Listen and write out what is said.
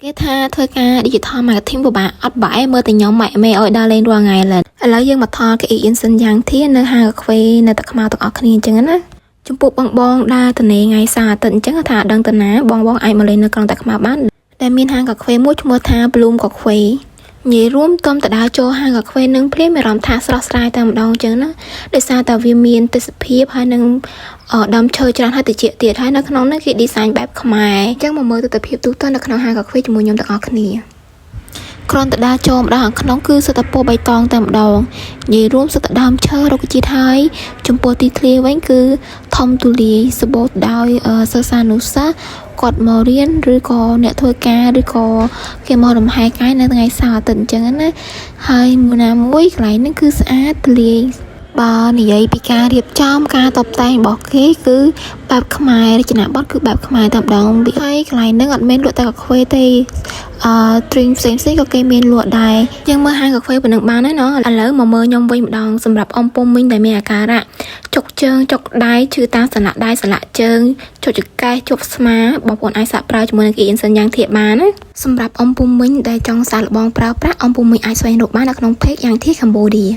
cái tha thôi ca digital marketing của bạn ấp bãi mơ tình nhóm mẹ mẹ ở đa lên qua ngày là lấy dương mặt thò cái yên sinh giang thiết nơi hàng khuê nơi tạc mau tạc ở khăn chân á chúng bộ bong đa từ này ngày xa tận chắc thả đăng tận á bong ai mà lên nơi còn tạc mau bán để miên hàng cà phê mút mưa tha bloom cà phê nhảy rúm tôm tại đá cho hàng cà phê nâng plei mày làm tha sợi tầm đong chân á để sao tao vi miên từ phép hay nâng ở đám chơi cho hai từ chuyện tiệt hay nó nó cái design แบบ ខ្មែរចឹងមកមើលទៅតែភាពទូទៅនៅក្នុងហាងកាហ្វេជាមួយខ្ញុំទាំងអស់គ្នាគ្រាន់តែដើរចូលម្ដងខាងក្នុងគឺសិតតែពណ៌បៃតងតែម្ដងនិយាយរួមសិតតែដើមឈើរុក្ខជាតិហើយចំពោះទីធ្លាវិញគឺធំទូលាយសម្បូរដោយសិស្សានុសិស្សគាត់មករៀនឬក៏អ្នកធ្វើការឬក៏គេមករំហែកាយនៅថ្ងៃសៅរ៍អាទិត្យអញ្ចឹងណាហើយណាមួយកន្លែងហ្នឹងគឺស្អាតទូលាយបើនិយាយពីការរៀបចំការតុបតែងរបស់គេគឺបែបខ្មែររចនាបថគឺបែបខ្មែរតែម្ដងវាហើយកន្លែងហ្នឹងអត់មែនលក់តែកាហ្វេទេdrink ផ្សេងក៏គេមានលក់ដែរយើងមើលហាងកាហ្វេប៉ុណ្ណឹងបានហើយណោះឥឡូវមកមើលខ្ញុំវិញម្ដងសម្រាប់អ៊ំពុំមីងដែលមានអាការៈចុកជើងចុកដៃឈឺតាមសន្លាក់ដៃសន្លាក់ជើងចុកចង្កេះជប់ស្មាបងប្អូនអាចសាកប្រើជាមួយនឹងគេអ៊ីនសិនយ៉ាងធៀបបានណាសម្រាប់អ៊ំពុំមីងដែលចង់សាកល្បងប្រើប្រាស់អ៊ំពុំមីងអាចស្វែងរកបាននៅក្នុង page យ៉ាងធៀប Cambodia